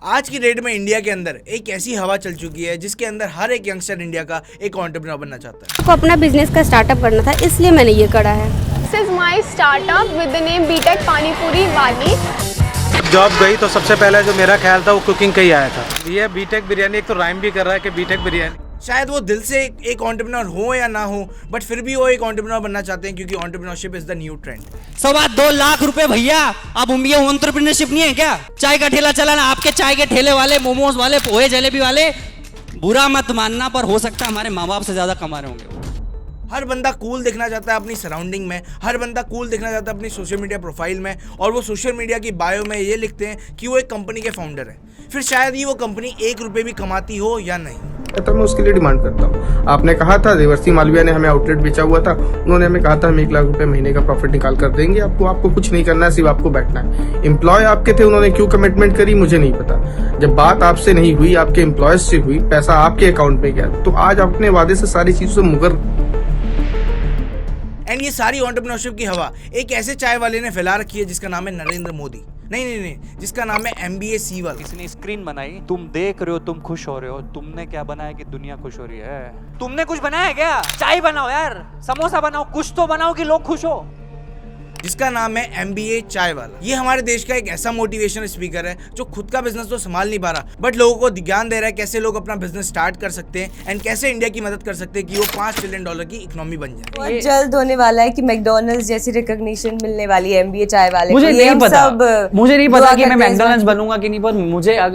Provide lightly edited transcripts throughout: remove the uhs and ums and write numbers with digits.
आज की डेट में इंडिया के अंदर एक ऐसी हवा चल चुकी है जिसके अंदर हर एक यंगस्टर इंडिया का एक एंटरप्रेन्योर बनना चाहता है। को अपना बिजनेस का स्टार्टअप करना था, इसलिए मैंने ये करा है। This is my startup with the name B Tech panipuri वाली। जॉब गई तो सबसे पहले जो मेरा ख्याल था वो कुकिंग का ही आया था। ये बीटेक बिरयानी, एक तो राइम भी कर रहा है कि बीटेक बिरयानी। शायद वो दिल से एक एंटरप्रेन्योर हो या ना हो, बट फिर भी वो एक एंटरप्रेन्योर बनना चाहते हैं क्योंकि entrepreneurship is the new trend. 2 lakh रुपए भैया, अब ये एंटरप्रेन्योरशिप नहीं है क्या? चाय का ठेला चलाना, आपके चाय के ठेले वाले, मोमोज वाले, पोहे जलेबी वाले, बुरा मत मानना पर हो सकता है हमारे माँ बाप से ज्यादा कमा रहे होंगे। हर बंदा कूल दिखना चाहता है अपनी सराउंडिंग में, हर बंदा कूल दिखना चाहता है अपनी सोशल मीडिया प्रोफाइल में, और वो सोशल मीडिया की बायो में ये लिखते हैं कि वो एक कंपनी के फाउंडर हैं। फिर शायद ही वो कंपनी 1 रुपये भी कमाती हो या नहीं। तो मैं उसके लिए डिमांड करता हूँ। आपने कहा था, देवर्सी मालविया ने हमें आउटलेट बेचा हुआ था, उन्होंने हमें कहा था हम 1 लाख रुपए महीने का प्रॉफिट निकाल कर देंगे आपको कुछ नहीं करना है, सिर्फ आपको बैठना है। एम्प्लॉय आपके थे, उन्होंने क्यों कमिटमेंट करी मुझे नहीं पता। जब बात आपसे नहीं हुई, आपके एम्प्लॉयज से हुई, पैसा आपके अकाउंट में गया, तो आज अपने वादे से सारी चीजों से मुकर। एंड ये सारी एंटरप्रेन्योरशिप की हवा एक ऐसे चाय वाले ने फैला रखी है जिसका नाम है नरेंद्र मोदी। नहीं, जिसका नाम है MBA सीवल। किसी ने स्क्रीन बनाई, तुम देख रहे हो, तुम खुश हो रहे हो। तुमने क्या बनाया कि दुनिया खुश हो रही है? तुमने कुछ बनाया क्या? चाय बनाओ यार, समोसा बनाओ, कुछ तो बनाओ कि लोग खुश हो। जिसका नाम है MBA चाय वाला। ये हमारे देश का एक ऐसा मोटिवेशनल स्पीकर है जो खुद का बिजनेस तो संभाल नहीं पा रहा, बट लोगों को ज्ञान दे रहा है कैसे लोग अपना बिजनेस स्टार्ट कर सकते हैं एंड कैसे इंडिया की मदद कर सकते हैं कि वो $5 ट्रिलियन की इकोनॉमी बन जाए। बहुत जल्द होने वाला है कि मैकडॉनल्ड्स जैसी रिकॉग्निशन मिलने वाली है MBA चाय वाले। मुझे नहीं पता कि मैं मैकडॉनल्ड्स बनूंगा कि नहीं, पर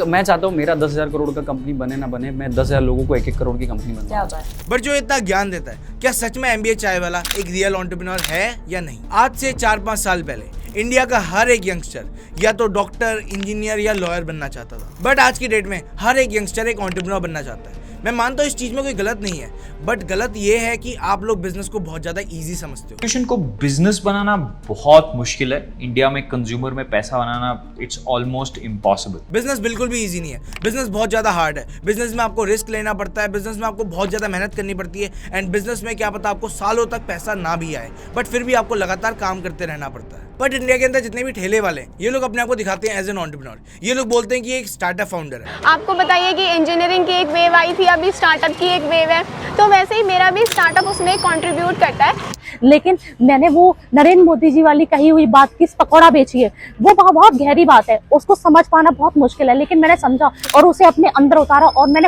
मैं चाहता हूँ मेरा 10,000 करोड़ का कंपनी बने ना बने, मैं 10,000 लोगों को 1-1 करोड़ की कंपनी बनूंगा। बट जो इतना ज्ञान देता है, क्या सच में MBA चाय वाला एक रियल एंटरप्रेन्योर है या नहीं? आज से 4-5 साल पहले इंडिया का हर एक यंगस्टर या तो डॉक्टर, इंजीनियर या लॉयर बनना चाहता था, बट आज की डेट में हर एक यंगस्टर एक एंटरप्रेन्योर बनना चाहता है। मैं मानता हूँ इस चीज में कोई गलत नहीं है, बट गलत ये है कि आप लोग बिजनेस को बहुत ज्यादा इजी समझते हो। एजुकेशन को बिजनेस बनाना बहुत मुश्किल है। इंडिया में कंज्यूमर में पैसा बनाना इट्स ऑलमोस्ट इम्पॉसिबल। बिजनेस बिल्कुल भी इजी नहीं है, बिजनेस बहुत ज्यादा हार्ड है। बिजनेस में आपको रिस्क लेना पड़ता है, बिजनेस में आपको बहुत ज्यादा मेहनत करनी पड़ती है, एंड बिजनेस में क्या पता आपको सालों तक पैसा ना भी आए, बट फिर भी आपको लगातार काम करते रहना पड़ता है। बट इंडिया के अंदर जितने भी ठेले वाले हैं, ये लोग अपने आप को दिखाते हैं एज एन एंटरप्रेन्योर। ये लोग बोलते हैं कि एक स्टार्टअप फाउंडर है। आपको बताइए कि इंजीनियरिंग की एक वेव आई थी, अभी स्टार्टअप की एक वेव है, तो वैसे ही मेरा भी स्टार्टअप उसमें कंट्रीब्यूट करता है। लेकिन मैंने वो नरेंद्र मोदी जी वाली कही हुई बात, किस पकौड़ा बेची है, वो बहुत गहरी बात है, उसको समझ पाना बहुत मुश्किल है, लेकिन मैंने समझा और उसे अपने अंदर उतारा और मैंने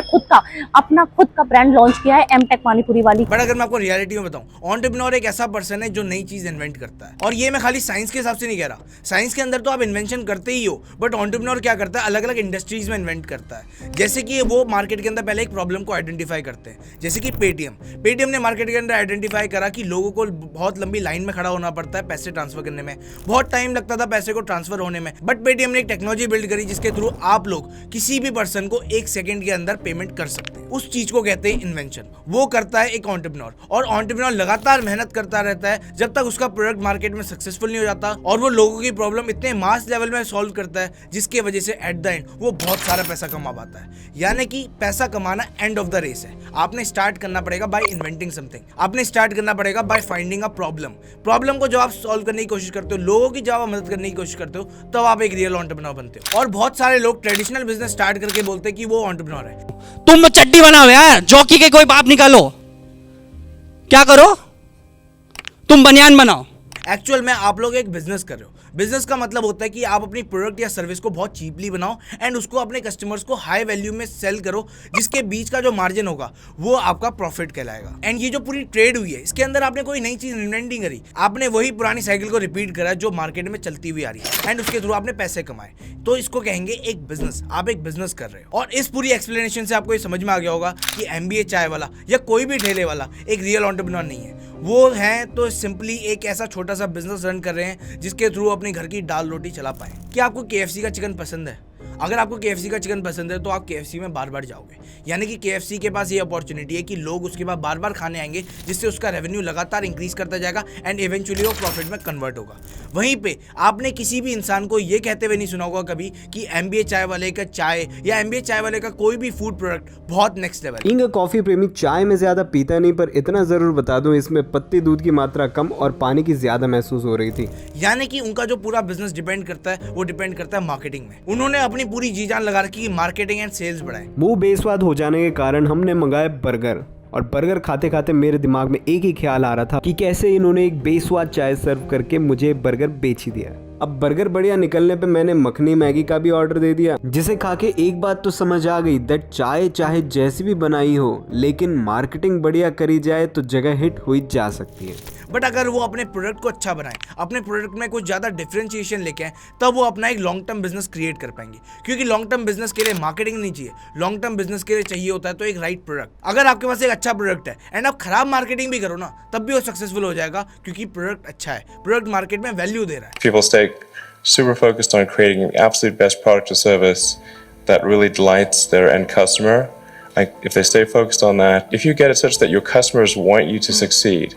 अपना खुद का ब्रांड लॉन्च किया है, एमटेक पानीपुरी वाली। बट अगर मैं आपको रियलिटी में बताऊं, एंटरप्रेन्योर एक ऐसा पर्सन है जो नई चीज इन्वेंट करता है, और ये मैं खाली साइंस के हिसाब से नहीं कह रहा। साइंस के अंदर तो आप इन्वेंशन करते ही हो, बट एंटरप्रेन्योर क्या करता है, अलग अलग इंडस्ट्रीज में इन्वेंट करता है। जैसे कि वो मार्केट के अंदर पहले एक प्रॉब्लम को आइडेंटिफाई करते हैं, जैसे कि पेटीएम ने मार्केट के अंदर आइडेंटिफाई करा कि लोगों को बहुत लंबी लाइन में खड़ा होना पड़ता है पैसे ट्रांसफर करने में, बहुत टाइम लगता था पैसे को ट्रांसफर होने में, बट पेटीएम ने एक टेक्नोलॉजी बिल्ड करी जिसके थ्रू आप लोग किसी भी पर्सन को 1 सेकंड के अंदर पेमेंट कर सकते हैं। उस चीज को कहते हैं इन्वेंशन। वो करता है एक एंटरप्रेन्योर, और एंटरप्रेन्योर लगातार मेहनत करता रहता है जब तक उसका प्रोडक्ट मार्केट में सक्सेसफुल नहीं हो जाता, और वो लोगों की प्रॉब्लम इतने मास लेवल में सॉल्व करता है जिसके वजह से एट द एंड वो बहुत सारा पैसा कमा पाता है। यानी कि पैसा कमाना एंड ऑफ द रेस है। आपने स्टार्ट करना पड़ेगा बाय इन्वेंटिंग समथिंग, आपने स्टार्ट करना पड़ेगा बाय फाइंडिंग अ प्रॉब्लम को जब आप सॉल्व करने की कोशिश करते हो, लोगों की जब आप मदद करने की कोशिश करते हो, तब आप एक रियल एंटरप्रेन्योर बनते हो। और बहुत सारे लोग ट्रेडिशनल बिजनेस स्टार्ट करके बोलते हैं कि वो एंटरप्रेन्योर है। तुम चड्डी बनाओ यार, जॉकी के कोई बाप निकालो, क्या करो, तुम बनियान बनाओ। एक्चुअल में आप लोग एक बिजनेस कर रहे हो। बिजनेस का मतलब होता है कि आप अपनी प्रोडक्ट या सर्विस को बहुत चीपली बनाओ एंड उसको अपने कस्टमर्स को हाई वैल्यू में सेल करो, जिसके बीच का जो मार्जिन होगा वो आपका प्रॉफिट कहलाएगा। एंड ये जो पूरी ट्रेड हुई है, इसके अंदर आपने कोई नई चीज इन्वेंट नहीं करी, आपने वही पुरानी साइकिल को रिपीट करा जो मार्केट में चलती हुई आ रही है, एंड उसके थ्रू आपने पैसे कमाए। तो इसको कहेंगे एक बिजनेस। आप एक बिजनेस कर रहे हो। और इस पूरी एक्सप्लेनेशन से आपको ये समझ में आ गया होगा कि MBA चाय वाला या कोई भी ठेले वाला एक रियल एंटरप्रेन्योर नहीं है। वो हैं तो सिंपली एक ऐसा छोटा सा बिजनेस रन कर रहे हैं जिसके थ्रू अपने घर की दाल रोटी चला पाए। क्या आपको KFC का चिकन पसंद है? अगर आपको KFC का चिकन पसंद है तो आप KFC में बार बार जाओगे, यानी कि KFC के पास ये अपॉर्चुनिटी है कि लोग उसके बाद बार बार खाने आएंगे, जिससे उसका रेवेन्यू लगातार इंक्रीज करता जाएगा एंड इवेंचुअली वो प्रॉफिट में कन्वर्ट होगा। वहीं पे आपने किसी भी इंसान को ये कहते हुए नहीं सुना होगा कभी कि MBA चाय वाले का चाय या MBA चाय वाले का कोई भी फूड प्रोडक्ट बहुत नेक्स्ट लेवल। इंग कॉफी प्रेमी चाय में ज्यादा पीता नहीं, पर इतना जरूर बता दूं इसमें पत्ती दूध की मात्रा कम और पानी की ज्यादा महसूस हो रही थी। यानी कि उनका जो पूरा बिजनेस डिपेंड करता है वो डिपेंड करता है मार्केटिंग में। उन्होंने अपनी पूरी जी जान लगा रखी कि मार्केटिंग एंड सेल्स बढ़ाए। मुंह बेस्वाद हो जाने के कारण हमने मंगाए बर्गर, और बर्गर खाते खाते मेरे दिमाग में एक ही ख्याल आ रहा था कि कैसे इन्होंने एक बेस्वाद चाय सर्व करके मुझे बर्गर बेच ही दिया। अब बर्गर बढ़िया निकलने पे मैंने मखनी मैगी का भी ऑर्डर दे दिया, जिसे खा के एक बात तो समझ आ गई दैट चाय चाहे जैसी भी बनाई हो, लेकिन मार्केटिंग बढ़िया करी जाए तो जगह हिट हुई जा सकती है। बट अगर वो अपने प्रोडक्ट को अच्छा बनाए, अपने प्रोडक्ट में कुछ ज़्यादा डिफरेंशिएशन लेके आए, तब वो अपना एक लॉन्ग टर्म बिजनेस क्रिएट कर पाएंगे। क्योंकि लॉन्ग टर्म बिजनेस के लिए मार्केटिंग नहीं चाहिए, लॉन्ग टर्म बिजनेस के लिए चाहिए होता है तो एक राइट प्रोडक्ट। अगर आपके पास एक अच्छा प्रोडक्ट है एंड आप खराब मार्केटिंग भी करो ना, तब भी वो सक्सेसफुल हो जाएगा, क्योंकि प्रोडक्ट अच्छा है, प्रोडक्ट मार्केट में वैल्यू दे रहा है। People stay super focused on creating the absolute best product or service that really delights their end customer. Like, if they stay focused on that, if you get it such that your customers want you to succeed,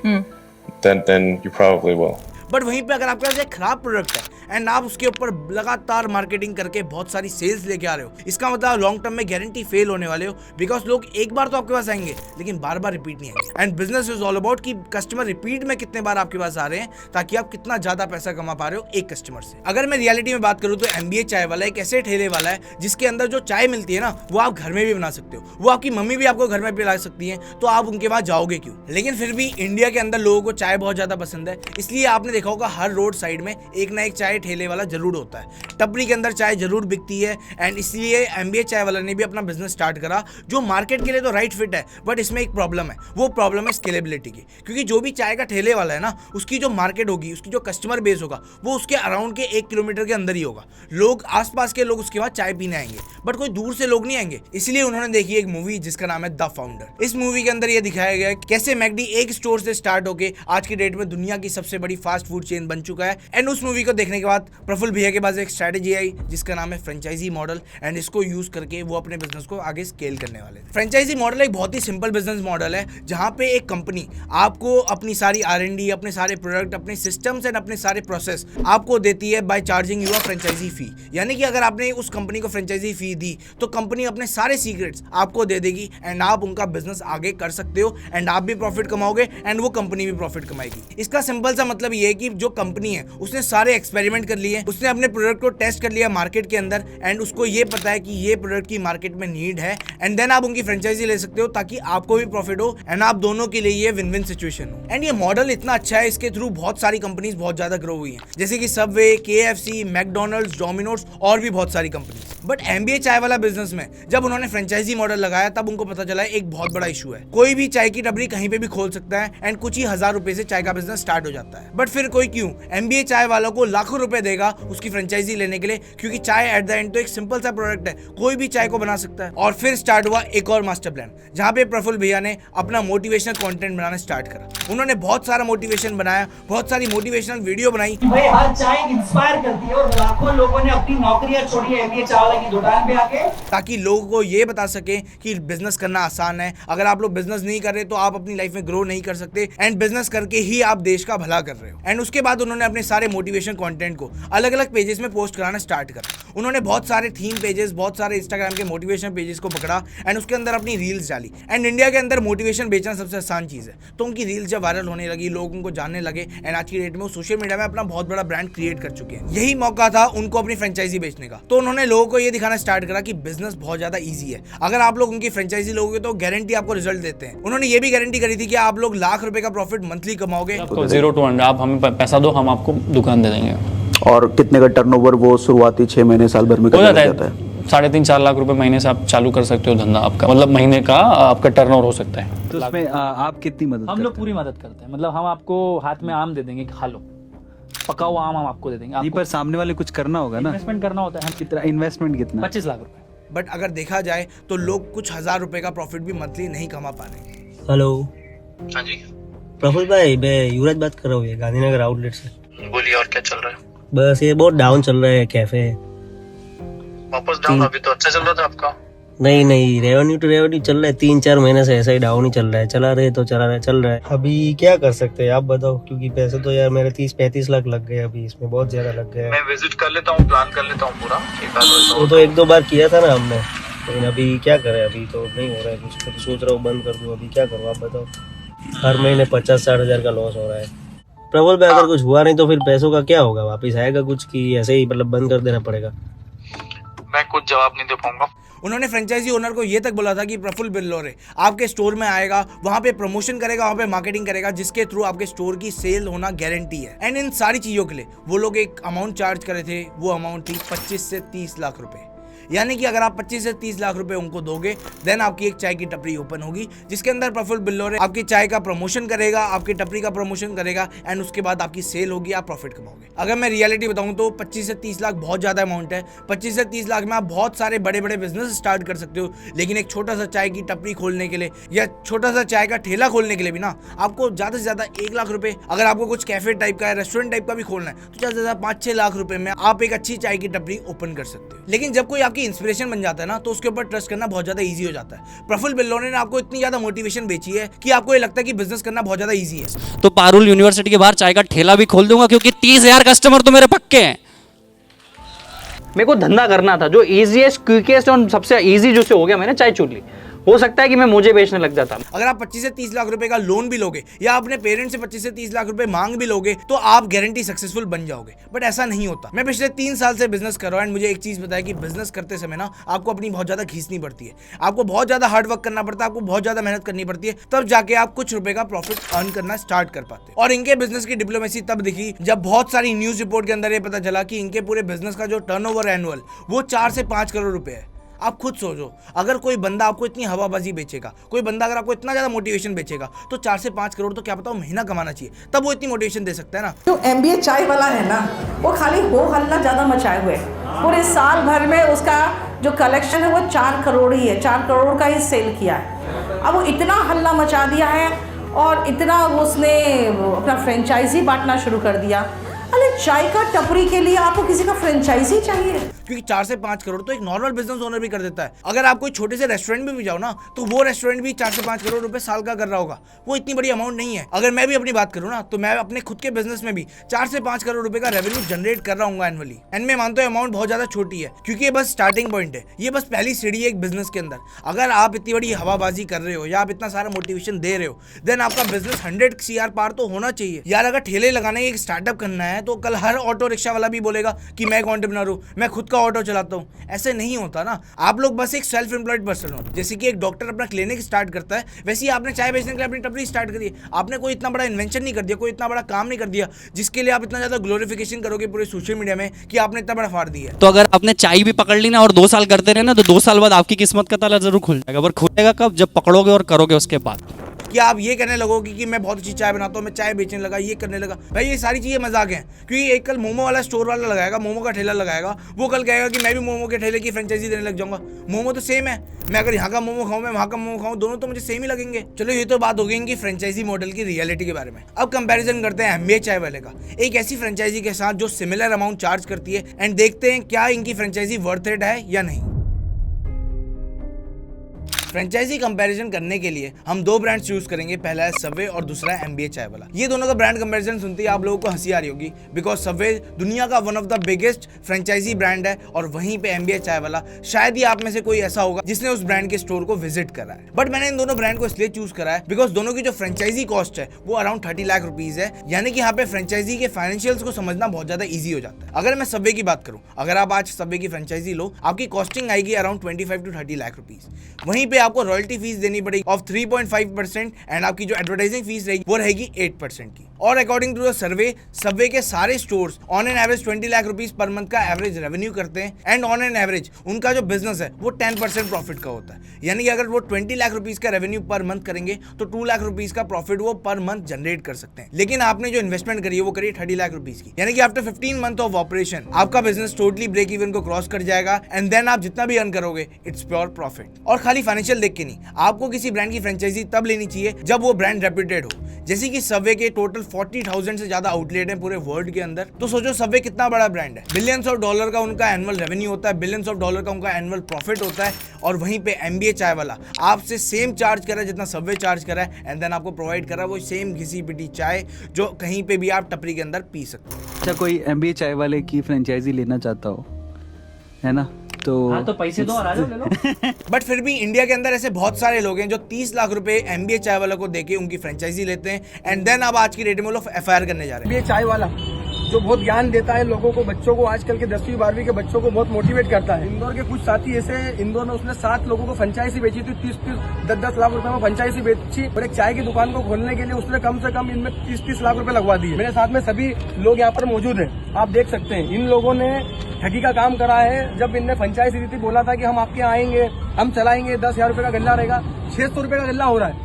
then you probably will. But वहीं पे अगर आपके पास एक खराब product है and आप उसके ऊपर लगातार मार्केटिंग करके बहुत सारी सेल्स लेके आ रहे हो, इसका मतलब लॉन्ग टर्म में गारंटी फेल होने वाले हो, बिकॉज लोग एक बार तो आपके पास आएंगे लेकिन बार बार रिपीट नहीं आएंगे। And business is all about कि कस्टमर रिपीट में कितने बार आपके पास आ रहे हैं, ताकि आप कितना ज्यादा पैसा कमा पा रहे हो एक कस्टमर से। अगर मैं रियलिटी में बात करूँ तो MBA चाय वाला एक ऐसे ठेले वाला है जिसके अंदर जो चाय मिलती है ना, वो आप घर में भी बना सकते हो, वो आपकी मम्मी भी आपको घर में पिला सकती है, तो आप उनके पास जाओगे क्यों। लेकिन फिर भी इंडिया के अंदर लोगों को चाय बहुत ज्यादा पसंद है, इसलिए आपने देखा होगा हर रोड साइड में एक ना एक चाय ठेले वाला जरूर होता है, टपरी के अंदर चाय जरूर बिकती है। एंड इसलिए MBA चाय वाला ने भी अपना बिजनेस स्टार्ट करा, जो मार्केट के लिए तो राइट फिट है, बट इसमें एक प्रॉब्लम है, वो प्रॉब्लम है स्केलेबिलिटी की। क्योंकि जो भी चाय का ठेले वाला है ना, उसकी जो मार्केट होगी, उसकी जो कस्टमर बेस होगा, वो उसके अराउंड के 1 किलोमीटर के अंदर ही होगा। लोग आसपास के लोग उसके बाद चाय पीने आएंगे, बट कोई दूर से लोग नहीं आएंगे। इसलिए उन्होंने देखी एक मूवी जिसका नाम है द फाउंडर। इस मूवी के अंदर यह दिखाया गया है कैसे मैकडी एक स्टोर से स्टार्ट होकर आज की डेट में दुनिया की सबसे बड़ी फास्ट फूड चेन बन चुका है। एंड उस मूवी को देखने के बाद प्रफुल्ल भैया के पास एक स्ट्रेटेजी आई जिसका नाम है फ्रेंचाइजी मॉडल, एंड इसको यूज करके वो अपने बिजनेस को आगे स्केल करने वाले हैं। फ्रेंचाइजी मॉडल एक बहुत ही सिंपल बिजनेस मॉडल है, जहां पे एक कंपनी आपको अपनी सारी R&D, अपने सारे प्रोडक्ट, अपने सिस्टम्स एंड अपने सारे प्रोसेस आपको देती है by charging you a franchise fee. यानी कि अगर आपने उस कंपनी को फ्रेंचाइजी फी दी तो कंपनी अपने सारे सीक्रेट्स आपको दे देगी एंड आप उनका बिजनेस आगे कर सकते हो, एंड आप भी प्रॉफिट कमाओगे एंड वो कंपनी भी प्रॉफिट कमाएगी। इसका सिंपल सा मतलब ये है कि जो कंपनी है उसने सारे एक्सपेरिमेंट कर लिए, उसने अपने प्रोडक्ट को टेस्ट कर लिया मार्केट के अंदर, एंड उसको ये पता है कि ये प्रोडक्ट की मार्केट में नीड है, एंड देन आप उनकी फ्रेंचाइजी ले सकते हो ताकि आपको भी प्रॉफिट हो एंड आप दोनों के लिए ये विन विन सिचुएशन हो। एंड ये मॉडल इतना अच्छा है, इसके थ्रू बहुत सारी कंपनीज बहुत ज्यादा ग्रो हुई हैं, जैसे कि सबवे, KFC, मैकडोनल्ड्स, डोमिनोज और भी बहुत सारी कंपनीज। बट MBA चाय वाला बिजनेस में जब उन्होंने फ्रेंचाइजी मॉडल लगाया तब उनको पता चला एक बहुत बड़ा इशू है। कोई भी चाय की टपरी कहीं पे भी खोल सकता है एंड कुछ ही 1000 रुपए से चाय का बिजनेस स्टार्ट हो जाता है। बट फिर कोई क्यों MBA चाय वालों को लाखों रुपए देगा उसकी फ्रेंचाइजी लेने के लिए, क्योंकि चाय एट द एंड तो एक सिंपल सा प्रोडक्ट है, कोई भी चाय को बना सकता है। और फिर स्टार्ट हुआ एक और मास्टर प्लान, जहां पे प्रफुल्ल भैया ने अपना मोटिवेशनल कंटेंट बनाना स्टार्ट करा। उन्होंने बहुत सारा मोटिवेशन बनाया, बहुत सारी मोटिवेशनल वीडियो बनाई। भाई हर चाय इंस्पायर करती है और लाखों लोगों ने अपनी नौकरियां छोड़ी है MBA चाय वाले की दुकान पे आके, ताकि लोगों को ये बता सके कि बिजनेस करना आसान है। अगर आप लोग बिजनेस नहीं कर रहे तो आप अपनी लाइफ में ग्रो नहीं कर सकते, एंड बिजनेस करके ही आप देश का भला कर रहे हो। एंड उसके बाद उन्होंने अपने सारे मोटिवेशन कंटेंट को अलग अलग पेजेस में पोस्ट कराना स्टार्ट करा। उन्होंने बहुत सारे थीम पेजेस, बहुत सारे इंस्टाग्राम के मोटिवेशन पेजेस को पकड़ा एंड उसके अंदर अपनी रील्स डाली। एंड इंडिया के अंदर मोटिवेशन बेचना सबसे आसान चीज़ है, तो उनकी रील्स जब वायरल होने लगी, लोग उनको जानने लगे, एंड आज की डेट में वो सोशल मीडिया में अपना बहुत बड़ा ब्रांड क्रिएट कर चुके हैं। यही मौका था उनको अपनी फ्रेंचाइजी बेचने का, तो उन्होंने लोगों को ये दिखाना स्टार्ट करा कि बिजनेस बहुत ज्यादा ईजी है। अगर आप लोग उनकी फ्रेंचाइजी लोगे तो गारंटी आपको रिजल्ट देते हैं। उन्होंने ये भी गारंटी करी थी कि आप लोग लाख रुपए का प्रॉफिट मंथली कमाओगे। 0 to 100 आप हमें पैसा दो, हम आपको दुकान दे देंगे। और कितने का टर्नओवर वो शुरुआती 6 महीने साल भर में कर जाता है? 3.5-4 लाख रुपए महीने से आप चालू कर सकते हो धंधा आपका, मतलब महीने का आपका टर्नओवर हो सकता है। तो उसमें आप कितनी मदद? हम लोग पूरी मदद करते हैं, मतलब हम आपको हाथ में आम दे देंगे, खा लो, पका हुआ आम हम आपको दे देंगे। पर सामने वाले कुछ करना होगा ना, इन्वेस्टमेंट करना होता है। कितना इन्वेस्टमेंट? कितना? 25 लाख रुपए। बट अगर देखा जाए तो लोग कुछ 1000 रुपए का प्रॉफिट भी मंथली नहीं कमा पा रहे। हेलो, हाँ जी प्रफुल्ल भाई, मैं युवराज बात कर रहा हूँ, गांधीनगर आउटलेट से। बोलिए, और क्या चल रहा है? बस ये बहुत डाउन चल रहा है कैफे। वापस डाउन? अभी तो अच्छा चल रहा था आपका। नहीं, रेवेन्यू टू रेवेन्यू चल रहा है, 3-4 महीने से ऐसा ही डाउन ही चल रहा है। चला रहे तो चला रहा चल रहा है। अभी क्या कर सकते हैं आप बताओ, क्योंकि पैसे तो यार मेरे 30-35 लाख लग गए अभी, इसमें बहुत ज्यादा लग गए। मैं विजिट कर लेता हूँ, प्लान कर लेता हूँ पूरा। वो तो 1-2 बार किया था ना हमने, लेकिन अभी क्या करें, अभी तो नहीं हो रहा है कुछ। तो सोच रहा हूँ बंद कर दूँ, अभी क्या करूँ आप बताओ। हर महीने 50-60 हजार का लॉस हो रहा है। प्रबल भाई, अगर कुछ हुआ नहीं तो फिर पैसों का क्या होगा? वापिस आएगा कुछ कि ऐसे ही मतलब बंद कर देना पड़ेगा? मैं कुछ जवाब नहीं दे पाऊंगा। उन्होंने फ्रेंचाइजी ओनर को ये तक बोला था कि प्रफुल्ल बिल्लोरे आपके स्टोर में आएगा, वहां पे प्रमोशन करेगा, वहां पे मार्केटिंग करेगा, जिसके थ्रू आपके स्टोर की सेल होना गारंटी है। एंड इन सारी चीजों के लिए वो लोग एक अमाउंट चार्ज करे थे, वो अमाउंट थी 25 से 30 लाख रुपए। यानी कि अगर आप 25 से 30 लाख रुपए उनको दोगे, देन आपकी एक चाय की टपरी ओपन होगी, जिसके अंदर प्रफुल्ल बिल्लोरे आपकी चाय का प्रमोशन करेगा, आपकी टपरी का प्रमोशन करेगा, एंड उसके बाद आपकी सेल होगी, आप प्रॉफिट कमाओगे। अगर मैं रियलिटी बताऊं तो 25 से 30 लाख बहुत ज्यादा अमाउंट है। 25 से 30 लाख में आप बहुत सारे बड़े बड़े बिजनेस स्टार्ट कर सकते हो, लेकिन एक छोटा सा चाय की टपरी खोलने के लिए या छोटा सा चाय का ठेला खोलने के लिए भी ना आपको ज्यादा से ज्यादा 1 लाख रुपए, अगर आपको कुछ कैफे टाइप का, रेस्टोरेंट टाइप का भी खोलना है, तो ज्यादा से ज्यादा 5-6 लाख रुपए में आप एक अच्छी चाय की टपरी ओपन कर सकते हो। लेकिन जब कोई आपकी इंस्पिरेशन बन जाता है ना, तो उसके ऊपर ट्रस्ट करना बहुत ज्यादा इजी हो जाता है। प्रफुल्ल बिल्लोरे ने आपको इतनी ज्यादा मोटिवेशन बेची है कि आपको ये लगता है कि बिजनेस करना बहुत ज्यादा इजी है। तो पारुल यूनिवर्सिटी के बाहर चाय का ठेला भी खोल दूंगा, क्योंकि 30,000 कस्टमर तो मेरे पक्के हैं। मेरे को धंधा करना था, जो इजीएस्ट क्विकेस्ट और सबसे इजी जो से हो गया, मैंने चाय चुन ली। हो सकता है कि मैं मुझे बेचने लग जाता। अगर आप 25 से 30 लाख रुपए का लोन भी लोगे या अपने पेरेंट्स से 25 से 30 लाख रुपए मांग भी लोगे, तो आप गारंटी सक्सेसफुल बन जाओगे। बट ऐसा नहीं होता। मैं पिछले 3 साल से बिजनेस कर रहा हूं, एंड मुझे एक चीज पता है कि बिजनेस करते समय ना आपको अपनी बहुत ज्यादा खींचनी पड़ती है, आपको बहुत ज्यादा हार्ड वर्क करना पड़ता है, आपको बहुत ज्यादा मेहनत करनी पड़ती है, तब जाके आप कुछ रुपए का प्रॉफिट अर्न करना स्टार्ट कर पाते हैं। और इनके बिजनेस की डिप्लोमेसी तब दिखी जब बहुत सारी न्यूज रिपोर्ट के अंदर ये पता चला कि इनके पूरे बिजनेस का जो टर्नओवर एनुअल वो 4 से 5 करोड़ रुपए है। आप खुद सोचो, अगर कोई बंदा आपको इतनी हवाबाजी बेचेगा, कोई बंदा अगर आपको इतना ज्यादा मोटिवेशन बेचेगा, तो 4 से 5 करोड़ तो क्या पता महीना कमाना चाहिए, तब वो इतनी मोटिवेशन दे सकता है ना। जो MBA चाय वाला है ना, वो खाली हो हल्ला ज्यादा मचाए हुए, पूरे साल भर में उसका जो कलेक्शन है वो 4 करोड़ ही है, 4 करोड़ का ही सेल किया है। अब वो इतना हल्ला मचा दिया है और इतना उसने अपना फ्रेंचाइजी बांटना शुरू कर दिया। अरे चाय का टपरी के लिए आपको किसी का फ्रेंचाइजी चाहिए? क्योंकि 4 से 5 करोड़ तो एक नॉर्मल बिजनेस ओनर भी कर देता है। अगर आप कोई छोटे से रेस्टोरेंट में भी जाओ ना, तो वो रेस्टोरेंट भी 4 से 5 करोड़ रुपए साल का कर रहा होगा। वो इतनी बड़ी अमाउंट नहीं है। अगर मैं भी अपनी बात करूँ ना, तो मैं अपने खुद के बिजनेस में भी 4 से 5 करोड़ रुपए का रेवेन्यू जनरेट कर रहा हूँ एनुअली। एंड मैं मानता हूँ अमाउंट बहुत ज्यादा छोटी है, क्योंकि ये बस स्टार्टिंग पॉइंट है, ये बस पहली सीढ़ी है एक बिजनेस के अंदर। अगर आप इतनी बड़ी हवाबाजी कर रहे हो या आप इतना सारा मोटिवेशन दे रहे हो, देन आपका बिजनेस 100 CR पार तो होना चाहिए यार। अगर ठेले लगाने एक स्टार्टअप करना है, तो कल हर ऑटो रिक्शा वाला भी बोलेगा कि मैं एक एंटरप्रेन्योर हूँ, मैं खुद का ऑटो चलाता हूँ। ऐसे नहीं होता ना। आप लोग बस एक सेल्फ एम्प्लॉयड पर्सन हो। जैसे कि एक डॉक्टर अपना क्लिनिक स्टार्ट करता है, वैसे ही आपने चाय बेचने के लिए अपनी टपरी स्टार्ट करी है। आपने कोई इतना बड़ा इन्वेंशन नहीं कर दिया, कोई इतना बड़ा काम नहीं कर दिया जिसके लिए आप इतना ज्यादा ग्लोरिफिकेशन करोगे पूरे सोशल मीडिया में कि आपने इतना बड़ा फाड़ दिया। तो अगर आपने चाय भी पकड़ ली ना और 2 साल करते रहे ना, तो 2 साल बाद आपकी किस्मत का ताला जरूर खुल जाएगा। पर खुलेगा कब? जब पकड़ोगे और करोगे उसके बाद। कि आप ये कहने लगोगे कि मैं बहुत अच्छी चाय बनाता हूँ, मैं चाय बेचने लगा, ये करने लगा। भाई ये सारी चीजें मजाक हैं, क्योंकि एक कल मोमो वाला स्टोर वाला लगाएगा, मोमो का ठेला लगाएगा, वो कल कहेगा कि मैं भी मोमो के ठेले की फ्रेंचाइजी देने लग जाऊंगा। मोमो तो सेम है, मैं अगर यहाँ का मोमो खाऊं, मैं वहाँ का मोमो खाऊं, दोनों तो मुझे सेम ही लगेंगे। चलो ये तो बात हो गई इनकी फ्रेंचाइजी मॉडल की रियलिटी के बारे में। अब कंपैरिजन करते हैं MBA चाय वाले का एक ऐसी फ्रेंचाइजी के साथ जो सिमिलर अमाउंट चार्ज करती है, एंड देखते हैं क्या इनकी फ्रेंचाइजी वर्थ इट है या नहीं। फ्रेंचाइजी कंपैरिजन करने के लिए हम 2 ब्रांड चूज करेंगे, पहला है सबवे और दूसरा है MBA चाय वाला। ये दोनों का ब्रांड कंपैरिजन सुनते ही आप लोगों को हंसी आ रही होगी, बिकॉज सबवे दुनिया का one of the biggest franchise brand है, और वहीं पे MBA चाय वाला शायद ही आप में से कोई ऐसा होगा जिसने उस ब्रांड के स्टोर को विजिट करा है। बट मैंने इन दोनों ब्रांड को इसलिए चूज करा है बिकॉज दोनों की जो फ्रेंचाइजी कॉस्ट है वो अराउंड 30 लाख रुपीज है, यानी कि यहाँ पे फ्रेंचाइजी के फाइनेंशियल्स को समझना बहुत ज्यादा ईजी हो जाता है। अगर मैं सबवे की बात करूँ, अगर आप आज सबवे की फ्रेंचाइजी लो, आपकी कॉस्टिंग आएगी अराउंड 25 to 30 लाख रुपीज। वहीं पे आपको रॉयल्टी फीस देनी पड़ेगी ऑफ 3.5%, एंड आपकी जो एडवर्टाइजिंग फीस रहेगी वो रहेगी 8% की। और according to the survey, Subway के सारे stores on an average 20 lakh rupees per month का एवरेज रेवेन्यू करते हैं, एंड ऑन एन एवरेज उनका जो बिजनेस है वो 10% प्रॉफिट का होता है। यानी कि अगर वो 20 लाख रुपीज का रेवेन्यू पर मंथ करेंगे, तो 2 लाख रुपीज का प्रॉफिट वो पर मंथ जनरेट कर सकते हैं। लेकिन आपने जो इन्वेस्टमेंट करी है वो करी 30 लाख रुपीज की, यानी कि आफ्टर 15 मंथ ऑफ ऑपरेशन आपका बिजनेस टोटली ब्रेक इवन को क्रॉस कर जाएगा, एंड देन आप जितना भी अर्न करोगे इट्स प्योर प्रॉफिट। और खाली फाइनेंशियल देख के नहीं, आपको किसी ब्रांड की फ्रेंचाइजी तब लेनी चाहिए जब वो ब्रांड रेप्यूटेड हो। जैसे कि सबवे के टोटल 40,000 से ज्यादा आउटलेट है पूरे वर्ल्ड के अंदर, तो सोचो सबवे कितना बड़ा ब्रांड है। बिलियंस ऑफ डॉलर का उनका एनुअल रेवेन्यू होता है, बिलियंस ऑफ डॉलर का उनका एनुअल प्रॉफिट होता है, और वहीं पे MBA चाय वाला आपसे सेम चार्ज कर रहा है जितना सबवे चार्ज कर रहा है, एंड देन आपको प्रोवाइड कर रहा है वो सेम घिसी पिटी चाय जो कहीं पे भी आप टपरी के अंदर पी सकते हो। अच्छा, कोई MBA चाय वाले की फ्रेंचाइजी लेना चाहता हो, है ना, तो पैसे दो और आ जाओ, ले लो। बट फिर भी इंडिया के अंदर ऐसे बहुत सारे लोग हैं जो 30 लाख रुपए MBA चाय वाला को देके उनकी फ्रेंचाइजी लेते हैं, एंड देन अब आज की डेट में लोग FIR करने जा रहे हैं। MBA चाय वाला जो बहुत ज्ञान देता है लोगों को, बच्चों को, आजकल के 10वीं 12वीं के बच्चों को बहुत मोटिवेट करता है। इंदौर के कुछ साथी ऐसे, इंदौर में उसने 7 लोगों को फ्रेंचाइजी बेची थी, 10-10 लाख रुपए में फ्रेंचाइजी बेची। और एक चाय की दुकान को खोलने के लिए उसने कम से कम इनमें 30-30 लाख रुपए लगवा दिए। मेरे साथ में सभी लोग यहाँ पर मौजूद हैं, आप देख सकते हैं। इन लोगों ने ठगी का काम करा है। जब इनने फ्रेंचाइजी दी थी, बोला था कि हम आपके यहाँ आएंगे, हम चलाएंगे, 10,000 रुपए का गल्ला रहेगा, 600 रुपए का गल्ला हो रहा है।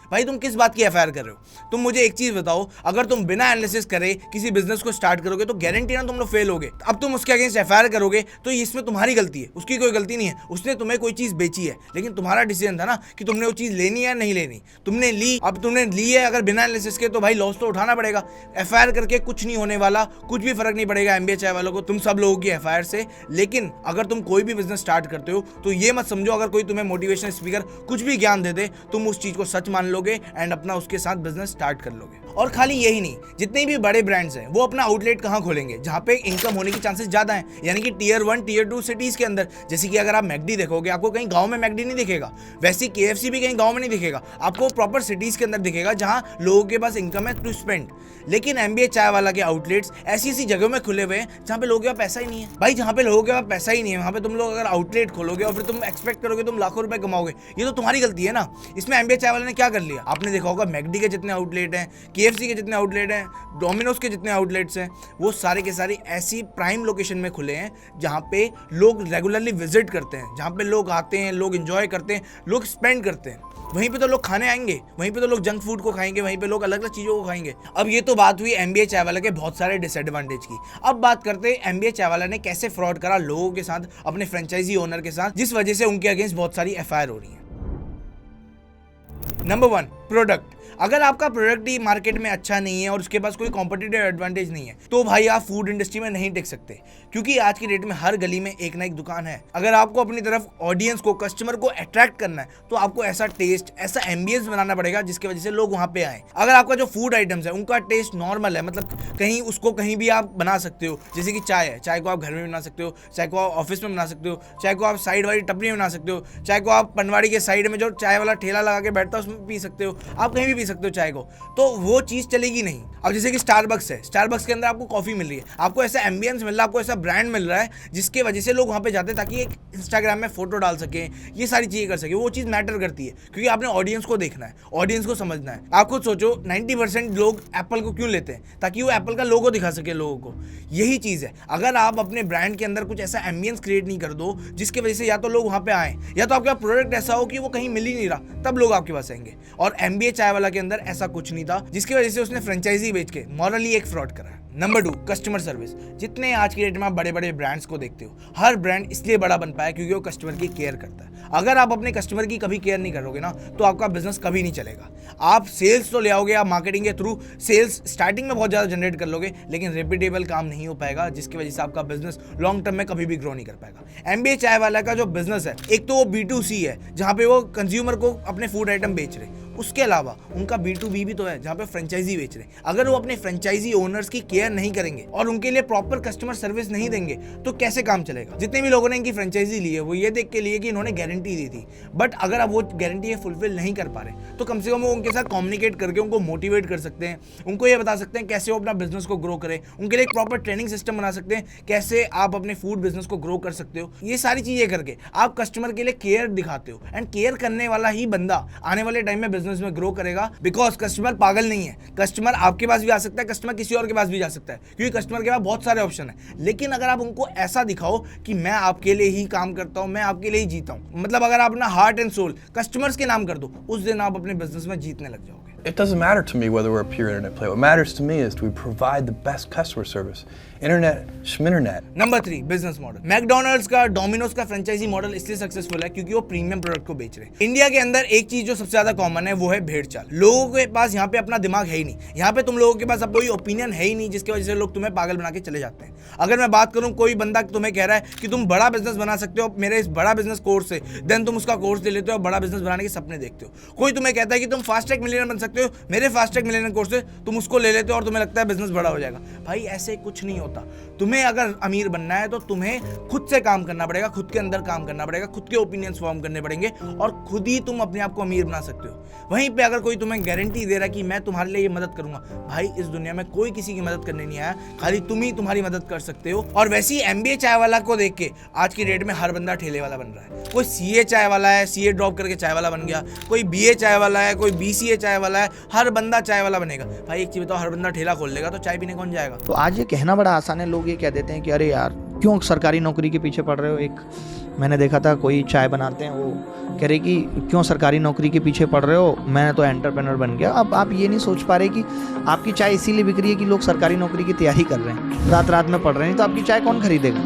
भाई तुम किस बात की एफआईआर कर रहे हो? तुम मुझे एक चीज बताओ, अगर तुम बिना एनालिसिस करे किसी बिजनेस को स्टार्ट करोगे तो गारंटी ना तुम लोग फेल होगे। अब तुम उसके अगेंस्ट एफआईआर करोगे तो इसमें तुम्हारी गलती है, उसकी कोई गलती नहीं है। उसने तुम्हें कोई चीज बेची है, लेकिन तुम्हारा डिसीजन था ना कि तुमने वो चीज लेनी है या नहीं लेनी। तुमने ली, अब तुमने ली है अगर बिना एनालिसिस के, तो भाई लॉस तो उठाना पड़ेगा। एफआईआर करके कुछ नहीं होने वाला, कुछ भी फर्क नहीं पड़ेगा एमबीए चाय वालों को तुम सब लोगों की एफआईआर से। लेकिन अगर तुम कोई भी बिजनेस स्टार्ट करते हो तो ये मत समझो अगर कोई तुम्हें मोटिवेशनल स्पीकर कुछ भी ज्ञान दे दे तुम उस चीज को सच मान लोगे एंड अपना उसके साथ बिजनेस स्टार्ट कर लोगे। और खाली यही नहीं, जितने भी बड़े ब्रांड्स हैं वो अपना आउटलेट कहाँ खोलेंगे? जहाँ पे इनकम होने की चांसेस ज्यादा हैं, यानी कि टियर 1 टियर 2 सिटीज के अंदर। जैसे कि अगर आप मैकडी देखोगे, आपको कहीं गांव में मैकडी नहीं दिखेगा, वैसे केएफसी भी कहीं गांव में नहीं दिखेगा, आपको प्रॉपर सिटीज के अंदर दिखेगा जहाँ लोगों के पास इनकम है टू स्पेंड। लेकिन एमबीए चाय वाला के आउटलेट्स ऐसी ऐसी जगहों में खुले हुए हैं जहाँ पे लोगों के पास पैसा ही नहीं है। भाई जहाँ पे लोगों के पास पैसा ही नहीं है, वहाँ पे तुम लोग अगर आउटलेट खोलोगे और फिर तुम एक्सपेक्ट करोगे तुम लाखों रुपए कमाओगे, ये तो तुम्हारी गलती है ना। इसमें एमबीए चाय वाले ने क्या कर लिया? आपने देखा होगा मैकडी के जितने आउटलेट हैं, केएफसी के जितने आउटलेट हैं, डोमिनोज के जितने आउटलेट्स हैं, वो सारे के सारे ऐसी प्राइम लोकेशन में खुले हैं जहाँ पे लोग रेगुलरली विजिट करते हैं, जहाँ पे लोग आते हैं, लोग एंजॉय करते हैं, लोग स्पेंड करते हैं। वहीं पे तो लोग खाने आएंगे, वहीं पे तो लोग जंक फूड को खाएंगे, वहीं पे लोग अलग अलग चीज़ों को खाएंगे। अब ये तो बात हुई एमबीए चाय वाला के बहुत सारे डिसएडवांटेज की। अब बात करते हैं एमबीए चाय वाला ने कैसे फ्रॉड करा लोगों के साथ, अपने फ्रेंचाइजी ओनर के साथ, जिस वजह से उनके अगेंस्ट बहुत सारी एफआईआर हो रही है। Number 1, product. अगर आपका प्रोडक्ट ही मार्केट में अच्छा नहीं है और उसके पास कोई कॉम्पिटिटिव एडवांटेज नहीं है तो भाई आप फूड इंडस्ट्री में नहीं टिक सकते, क्योंकि आज की डेट में हर गली में एक ना एक दुकान है। अगर आपको अपनी तरफ ऑडियंस को, कस्टमर को अट्रैक्ट करना है तो आपको ऐसा टेस्ट, ऐसा एम्बियंस बनाना पड़ेगा जिसकी वजह से लोग वहाँ पे आए। अगर आपका जो फूड आइटम्स है उनका टेस्ट नॉर्मल है, मतलब कहीं उसको कहीं भी आप बना सकते हो, जैसे कि चाय है, चाय को आप घर में बना सकते हो, चाय को आप ऑफिस में बना सकते हो, चाय को आप साइड वाली टपरी में बना सकते हो, चाय को आप पनवाड़ी के साइड में जो चाय वाला ठेला लगा के बैठता है उसमें पी सकते हो, आप कहीं भी पी सकते हो चाय को, तो वो चीज़ चलेगी नहीं। अब जैसे कि स्टारबक्स है, स्टारबक्स के अंदर आपको कॉफ़ी मिल रही है, आपको ऐसा एम्बियंस मिल रहा है, आपको ऐसा ब्रांड मिल रहा है जिसके वजह से लोग वहाँ पे जाते हैं ताकि एक इंस्टाग्राम में फोटो डाल सकें, ये सारी चीज़ें कर सकें। वो चीज़ मैटर करती है क्योंकि आपने ऑडियंस को देखना है, ऑडियंस को समझना है। आप खुद सोचो 90% लोग एप्पल को क्यों लेते हैं? ताकि वो एप्पल का लोगो दिखा सके लोगों को। यही चीज़ है, अगर आप अपने ब्रांड के अंदर कुछ ऐसा एम्बियंस क्रिएट नहीं कर दो जिसकी वजह से या तो लोग वहाँ पे आए या तो आपका प्रोडक्ट ऐसा हो कि वो कहीं मिल ही नहीं रहा, तब लोग आपके पास आएंगे। और एमबीए चाय वाला के अंदर ऐसा कुछ नहीं था जिसकी वजह से उसने फ्रेंचाइजी बेच के मॉरली एक फ्रॉड करा। Number 2, customer service. जितने आज की डेट में आप बड़े बड़े ब्रांड्स को देखते हो, हर ब्रांड इसलिए बड़ा बन पाया क्योंकि वो कस्टमर की केयर करता है। अगर आप अपने कस्टमर की कभी केयर नहीं करोगे ना तो आपका बिजनेस कभी नहीं चलेगा। आप सेल्स तो ले आओगे, आप मार्केटिंग के थ्रू सेल्स स्टार्टिंग में बहुत ज़्यादा जनरेट कर लोगे, लेकिन रिपीटेबल काम नहीं हो पाएगा जिसकी वजह से आपका बिजनेस लॉन्ग टर्म में कभी भी ग्रो नहीं कर पाएगा। एमबीए चाय वाला का जो बिजनेस है, एक तो वो B2C है जहाँ पे वो कंज्यूमर को अपने फूड आइटम बेच रहे, उसके अलावा उनका B2B भी तो है जहाँ पे फ्रेंचाइजी बेच रहे। अगर वो अपने फ्रेंचाइजी ओनर्स की केयर नहीं करेंगे और उनके लिए प्रॉपर कस्टमर सर्विस नहीं देंगे तो कैसे काम चलेगा? जितने भी लोगों ने इनकी फ्रेंचाइजी ली है वो ये देख के लिए कि इन्होंने गारंटी दी थी, बट अगर आप वो गारंटी फुलफिल नहीं कर पा रहे तो कम से कम वो उनके साथ कम्युनिकेट करके उनको मोटिवेट कर सकते हैं, उनको ये बता सकते हैं कैसे वो अपना बिजनेस को ग्रो करें, उनके लिए एक प्रॉपर ट्रेनिंग सिस्टम बना सकते हैं कैसे आप अपने फूड बिजनेस को ग्रो कर सकते हो। ये सारी चीजें करके आप कस्टमर के लिए केयर दिखाते हो, एंड केयर करने वाला ही बंदा आने वाले टाइम में बिजनेस में ग्रो करेगा। बिकॉज कस्टमर पागल नहीं है, कस्टमर आपके पास भी आ सकता है, कस्टमर किसी और के पास भी जा सकता है, क्योंकि कस्टमर के पास बहुत सारे ऑप्शन है। लेकिन अगर आप उनको ऐसा दिखाओ कि मैं आपके लिए ही काम करता हूं, मैं आपके लिए ही जीता हूं, मतलब अगर आप अपना हार्ट एंड सोल कस्टमर्स के नाम कर दो, उस दिन आप अपने बिजनेस में जीतने लग जाओगे। It doesn't matter to me whether we're a pure internet player. What matters to me is do we provide the best customer service. Internet, schminternet. Number 3, business model. McDonald's का, डोमिनोज का franchise model इसलिए successful है क्योंकि वो premium product को बेच रहे हैं। इंडिया के अंदर एक चीज जो सबसे ज्यादा कॉमन है वो है भेड़ चाल। लोगों के पास यहाँ पे अपना दिमाग है ही नहीं, यहाँ पे तुम लोगों के पास अब कोई ओपिनियन है ही नहीं जिसकी वजह से लोग तुम्हें पागल बना के चले जाते हैं। अगर मैं बात करूँ, कोई बंदा तुम्हें कह रहा है कि तुम बड़ा बिजनेस बना सकते हो मेरे इस बड़ा बिजनेस कोर्स से, देन तुम उसका कोर्स ले लेते हो और बड़ा बिजनेस बनाने के सपने देखते हो। कोई तुम्हें कहता है कि तुम फास्ट ट्रैक मिलियनर बन सकते हो मेरे फास्ट ट्रैक मिलियनर कोर्स से, तुम उसको ले लेते हो और तुम्हें लगता है बिजनेस बड़ा हो जाएगा। भाई ऐसे कुछ नहीं होता। होता। तुम्हें अगर अमीर बनना है तो तुम्हें खुद से काम करना पड़ेगा, खुद के अंदर काम करना पड़ेगा, खुद के ओपिनियंस फॉर्म करने पड़ेंगे और खुद ही तुम अपने आप को अमीर बना सकते हो। वहीं पे अगर कोई तुम्हें गारंटी दे रहा है कि मैं तुम्हारे लिए ये मदद करूंगा, भाई इस दुनिया में कोई किसी की मदद करने नहीं आया, खाली तुम ही तुम्हारी मदद कर सकते हो। और वैसे ही MBA चाय वाला को देख के आज की डेट में हर बंदा ठेले वाला बन रहा है। कोई CA चाय वाला है, CA ड्रॉप करके चाय वाला बन गया, कोई BA चाय वाला है, कोई BCA चाय वाला है, हर बंदा चाय वाला बनेगा। भाई एक चीज बताओ, हर बंदा ठेला खोल लेगा तो चाय पीने कौन जाएगा? तो आज ये कहना बड़ा आसान है, लोग ये कह देते हैं कि अरे यार क्यों सरकारी नौकरी के पीछे पड़ रहे हो। एक मैंने देखा था कोई चाय बनाते हैं, वो कह रहे कि क्यों सरकारी नौकरी के पीछे पड़ रहे हो, मैं तो एंटरप्रेन्योर बन गया। अब आप ये नहीं सोच पा रहे कि आपकी चाय इसीलिए बिक रही है कि लोग सरकारी नौकरी की तैयारी कर रहे हैं, रात रात में पढ़ रहे हैं, तो आपकी चाय कौन खरीदेगा?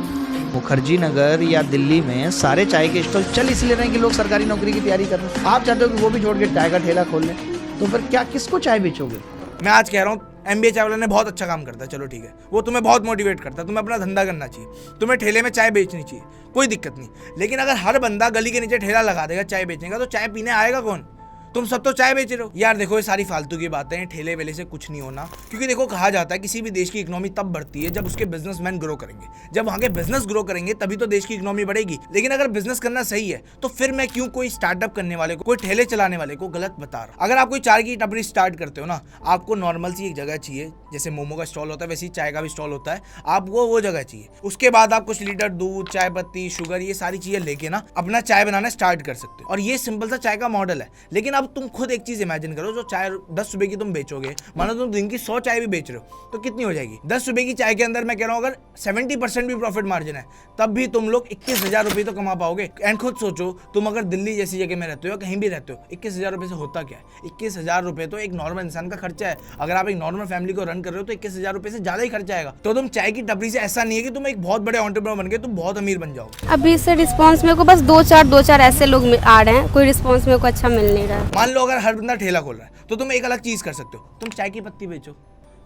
मुखर्जी नगर या दिल्ली में सारे चाय के स्टॉल चल इसलिए रहे हैं कि लोग सरकारी नौकरी की तैयारी कर रहे हैं। आप चाहते हो कि वो भी छोड़ के चाय का ठेला खोल लें, तो फिर क्या किसको चाय बेचोगे? मैं आज कह रहा हूँ MBA चाय वाला ने बहुत अच्छा काम करता है, चलो ठीक है, वो तुम्हें बहुत मोटिवेट करता है, तुम्हें अपना धंधा करना चाहिए, तुम्हें ठेले में चाय बेचनी चाहिए, कोई दिक्कत नहीं। लेकिन अगर हर बंदा गली के नीचे ठेला लगा देगा चाय बेचने का, तो चाय पीने आएगा कौन? तुम सब तो चाय बेच रहे हो यार। देखो ये सारी फालतू की बातें हैं, ठेले वेले से कुछ नहीं होना। क्योंकि देखो कहा जाता है किसी भी देश की इकोनॉमी तब बढ़ती है जब उसके बिजनेसमैन ग्रो करेंगे, जब वहाँ के बिजनेस ग्रो करेंगे तभी तो देश की इकोनॉमी बढ़ेगी। लेकिन अगर बिजनेस करना सही है तो फिर मैं क्यों कोई स्टार्टअप करने वाले को, कोई ठेले चलाने वाले को गलत बता रहा? अगर आप कोई चाय की टपरी स्टार्ट करते हो ना, आपको नॉर्मल सी एक जगह चाहिए, जैसे मोमो का स्टॉल होता है वैसे ही चाय का भी स्टॉल होता है, आपको वो जगह चाहिए। उसके बाद आप कुछ लीटर दूध, चाय पत्ती, शुगर, ये सारी चीजें लेके ना अपना चाय बनाना स्टार्ट कर सकते हो। और ये सिंपल सा चाय का मॉडल है। लेकिन अब तुम खुद एक चीज इमेजिन करो, जो चाय 10 रुपए की तुम बेचोगे, मानो तुम दिन की 100 चाय भी बेच रहे हो, तो कितनी हो जाएगी? 10 रुपए की चाय के अंदर मैं कह रहा हूँ अगर 70% भी प्रॉफिट मार्जिन है, तब भी तुम लोग 21,000 रुपए तो कमा पाओगे। एंड खुद सोचो, तुम अगर दिल्ली जैसी जगह में रहते हो, कहीं भी रहते हो, 21,000 रुपए से होता क्या है? 21,000 रुपए तो एक नॉर्मल इंसान का खर्चा है। अगर आप एक नॉर्मल फैमिली को रन कर रहे हो तो 21,000 रुपए से ज्यादा ही खर्चा आएगा। तो तुम चाय की टपरी से ऐसा नहीं है कि तुम एक बहुत बड़े एंटरप्रेन्योर बन गए, तुम बहुत अमीर बन जाओ। अभी इससे रिस्पांस मेरे को बस दो चार ऐसे लोग आ रहे हैं, कोई रिस्पांस मेरे को अच्छा मिल नहीं रहा है। मान लो अगर हर बंदा ठेला खोल रहा है तो तुम एक अलग चीज कर सकते हो, तुम चाय की पत्ती बेचो,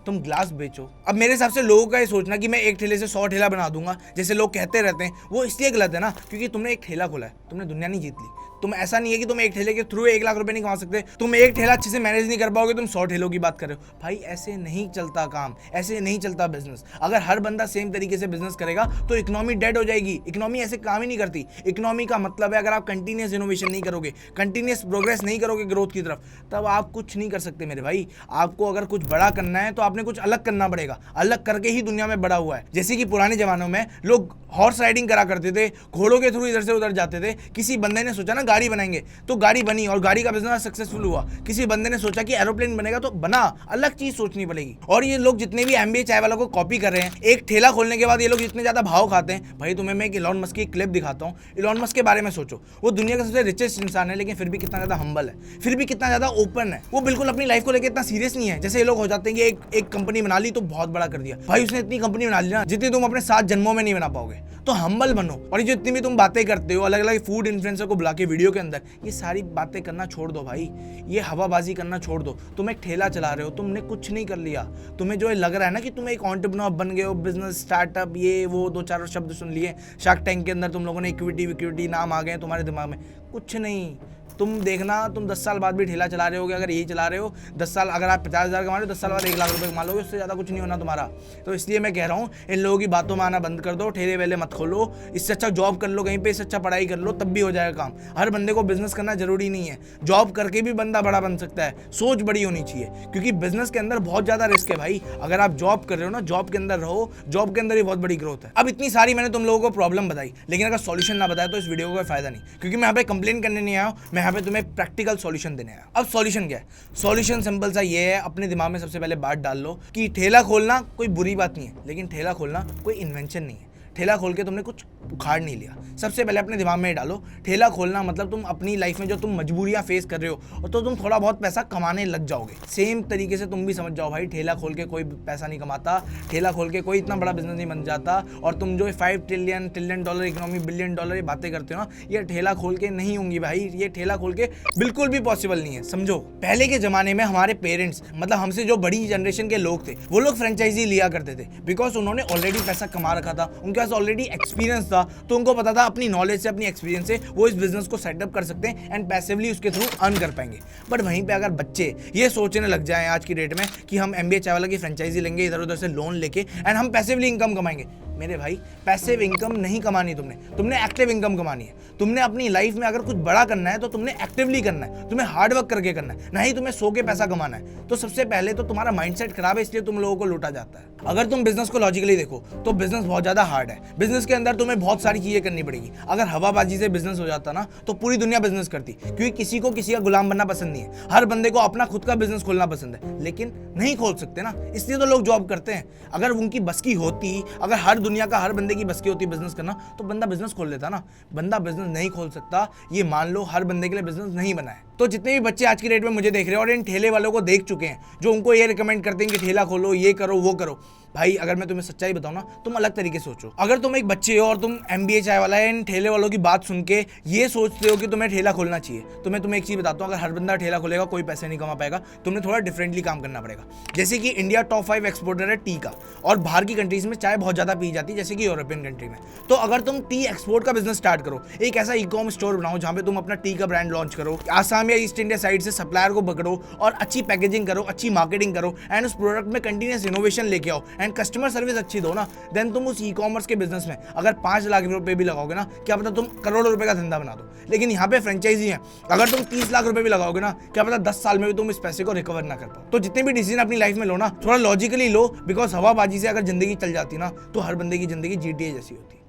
तुम ग्लास बेचो। अब मेरे हिसाब से लोगों का ये सोचना कि मैं एक ठेले से 100 ठेला बना दूंगा, जैसे लोग कहते रहते हैं, वो इसलिए गलत है ना, क्योंकि तुमने एक ठेला खोला है, तुमने दुनिया नहीं जीत ली। तुम ऐसा नहीं है कि तुम एक ठेले के थ्रू 1 लाख रुपए नहीं कमा सकते, तुम एक ठेला अच्छे से मैनेज नहीं कर पाओगे, तुम 100 ठेलों की बात कर रहे हो। भाई ऐसे नहीं चलता काम, ऐसे नहीं चलता बिजनेस। अगर हर बंदा सेम तरीके से बिजनेस करेगा तो इकोनॉमी डेड हो जाएगी। इकोनॉमी ऐसे काम ही नहीं करती। इकोनॉमी का मतलब है अगर आप कंटिन्यूस इनोवेशन नहीं करोगे, कंटिन्यूस प्रोग्रेस नहीं करोगे ग्रोथ की तरफ, तब आप कुछ नहीं कर सकते मेरे भाई। आपको अगर कुछ बड़ा करना है तो आपने कुछ अलग करना पड़ेगा, अलग करके ही दुनिया में बड़ा हुआ है। जैसे कि पुराने जमानों में लोग हॉर्स राइडिंग करा करते थे, घोड़ों के थ्रू इधर से उधर जाते थे। किसी बंदे ने सोचा ना गाड़ी बनाएंगे, तो गाड़ी बनी और गाड़ी का बिजनेस सक्सेसफुल हुआ। किसी बंदे ने सोचा कि एरोप्लेन बनेगा, तो बना। अलग चीज सोचनी पड़ेगी। और ये लोग जितने भी MBA चाय वालों को कॉपी कर रहे हैं, एक ठेला खोलने के बाद ये लोग जितने ज्यादा भाव खाते हैं, भाई तुम्हें मैं एक इलॉन मस्क की क्लिप दिखाता हूँ। इलॉन मस्क के बारे में सोचो, वो दुनिया का सबसे रिचेस्ट इंसान है, लेकिन फिर भी कितना ज्यादा हम्बल है, फिर भी कितना ज्यादा ओपन है। वो बिल्कुल अपनी लाइफ को लेकर इतना सीरियस नहीं है। जैसे ये लोग हो जाते हैं कि एक कंपनी बना ली तो बहुत बड़ा कर दिया। भाई उसने इतनी कंपनी बना ली ना जितनी तुम अपने 7 जन्मों में नहीं बना पाओगे। तो हम्बल बनो। और ये जो इतनी भी तुम बातें करते हो, अलग अलग फूड इन्फ्लुएंसर को बुला के वीडियो के अंदर, ये सारी बातें करना छोड़ दो भाई। ये हवाबाजी करना छोड़ दो। तुम एक ठेला चला रहे हो, तुमने कुछ नहीं कर लिया। तुम्हें जो लग रहा है ना कि तुम एक एंटरप्रेन्योर बन गए हो, बिजनेस स्टार्टअप, ये वो 2-4 शब्द सुन लिए, शार्क टैंक के अंदर तुम लोगों ने इक्विटी नाम आ गए तुम्हारे दिमाग में, कुछ नहीं। तुम देखना, तुम 10 साल बाद भी ठेला चला रहे होगे। अगर यही चला रहे हो 10 साल, अगर आप 50,000 कमा रहे हो, 10 साल बाद 1 लाख रुपए कमा लोगे, उससे ज़्यादा कुछ नहीं होना तुम्हारा। तो इसलिए मैं कह रहा हूँ इन लोगों की बातों में आना बंद कर दो, ठेले वेले मत खोलो। इससे अच्छा जॉब कर लो कहीं पे, इससे अच्छा पढ़ाई कर लो, तब भी हो जाएगा काम। हर बंदे को बिजनेस करना जरूरी नहीं है, जॉब करके भी बंदा बड़ा बन सकता है। सोच बड़ी होनी चाहिए, क्योंकि बिजनेस के अंदर बहुत ज़्यादा रिस्क है भाई। अगर आप जॉब कर रहे हो ना, जॉब के अंदर रहो, जॉब के अंदर ही बहुत बड़ी ग्रोथ है। अब इतनी सारी मैंने तुम लोगों को प्रॉब्लम बताई, लेकिन अगर सॉल्यूशन ना बताया तो इस वीडियो को कोई फायदा नहीं, क्योंकि मैं यहाँ पे कंप्लेन करने नहीं आया हूँ, मैं यहाँ पे तुम्हें प्रैक्टिकल सॉल्यूशन देने आया। अब सॉल्यूशन क्या है? सॉल्यूशन सिंपल सा ये है, अपने दिमाग में सबसे पहले बात डाल लो कि ठेला खोलना कोई बुरी बात नहीं है, लेकिन ठेला खोलना कोई इन्वेंशन नहीं है। ठेला खोल के तुमने कुछ उखाड़ नहीं लिया। सबसे पहले अपने दिमाग में डालो, ठेला खोलना मतलब तुम अपनी लाइफ में जो तुम मजबूरियां फेस कर रहे हो, और तो तुम थोड़ा बहुत पैसा कमाने लग जाओगे। सेम तरीके से तुम भी समझ जाओ भाई, ठेला खोल के कोई पैसा नहीं कमाता, ठेला खोल के कोई इतना बड़ा बिजनेस नहीं बन जाता। और तुम जो 5 trillion dollar economy, billion dollar ये बातें करते हो ना, ये ठेला खोल के नहीं होंगी भाई। ये ठेला खोल के बिल्कुल भी पॉसिबल नहीं है, समझो। पहले के जमाने में हमारे पेरेंट्स, मतलब हमसे जो बड़ी जनरेशन के लोग थे, वो लोग फ्रेंचाइजी लिया करते थे, बिकॉज उन्होंने ऑलरेडी पैसा कमा रखा था, उनके पास ऑलरेडी एक्सपीरियंस था, तो उनको पता था अपनी नॉलेज से, अपनी एक्सपीरियंस से वो इस बिजनेस को सेटअप कर सकते हैं एंड पैसिवली उसके थ्रू अर्न कर पाएंगे। बट वहीं पे अगर बच्चे ये सोचने लग जाएं आज की डेट में कि हम MBA चाय वाला की फ्रेंचाइजी लेंगे इधर उधर से लोन लेके एंड हम पैसिवली इनकम कमाएंगे, मेरे भाई पैसिव इनकम नहीं कमानी तुमने एक्टिव इनकम कमानी है। तुमने अपनी लाइफ में अगर कुछ बड़ा करना है तो तुमने एक्टिवली करना है, तुम्हें हार्ड वर्क करके करना है, नहीं तुम्हें सो के पैसा कमाना है। तो सबसे पहले तो तुम्हारा माइंडसेट खराब है, इसलिए तुम लोगों को लूटा जाता है। अगर तुम बिजनेस को लॉजिकली देखो तो बिजनेस बहुत ज्यादा हार्ड है। बिजनेस के अंदर तुम्हें बहुत सारी चीजें करनी पड़ेगी। अगर हवाबाजी से बिजनेस हो जाता ना तो पूरी दुनिया बिजनेस करती, क्योंकि किसी को किसी का गुलाम बनना पसंद नहीं है। हर बंदे को अपना खुद का बिजनेस खोलना पसंद है, लेकिन नहीं खोल सकते ना, इसलिए तो लोग जॉब करते हैं। अगर उनकी बस की होती, अगर हर दुनिया का हर बंदे की बस की होती बिजनेस करना, तो बंदा बिजनेस खोल लेता ना। बंदा बिजनेस नहीं खोल सकता, ये मान लो, हर बंदे के लिए बिजनेस नहीं बना है। तो जितने भी बच्चे आज की डेट में मुझे देख रहे हैं और इन ठेले वालों को देख चुके हैं जो उनको ये रिकमेंड करते हैं कि ठेला खोलो, ये करो, वो करो, भाई अगर मैं तुम्हें सच्चाई बताऊं ना, तुम अलग तरीके से सोचो। अगर तुम एक बच्चे हो और तुम MBA चाय वाला है, इन ठेले वालों की बात सुन के ये सोचते हो कि तुम्हें ठेला खोलना चाहिए, तो मैं तुम्हें एक चीज बताता हूँ, अगर हर बंदा ठेला खोलेगा कोई पैसे नहीं कमा पाएगा। तुम्हें थोड़ा डिफरेंटली काम करना पड़ेगा। जैसे कि इंडिया टॉप 5 एक्सपोर्टर है टी का, और बाहर की कंट्रीज में चाय बहुत ज्यादा पी जाती है, जैसे कि यूरोपियन कंट्री में। तो अगर तुम टी एक्सपोर्ट का बिजनेस स्टार्ट करो, एक ऐसा ई-कॉमर्स स्टोर बनाओ जहाँ पे तुम अपना टी का ब्रांड लॉन्च करो, आसाम या ईस्ट इंडिया साइड से सप्लायर को पकड़ो और अच्छी पैकेजिंग करो, अच्छी मार्केटिंग करो एंड उस प्रोडक्ट में कंटिन्यूस इनोवेशन लेके आओ एंड कस्टमर सर्विस अच्छी दो ना, देन तुम उस ई-कॉमर्स के बिजनेस में अगर 5 लाख रुपए भी लगाओगे ना, क्या पता तुम करोड़ों रुपए का धंधा बना दो। लेकिन यहाँ पे फ्रेंचाइजी है, अगर तुम 30 लाख रुपए भी लगाओगे ना, क्या पता 10 साल में भी तुम इस पैसे को रिकवर ना कर पाओ। तो जितने भी डिसीजन अपनी लाइफ में लो ना, थोड़ा लॉजिकली लो, बिकॉज हवाबाजी से अगर जिंदगी चल जाती ना तो हर बंदे की जिंदगी GTA जैसी होती है।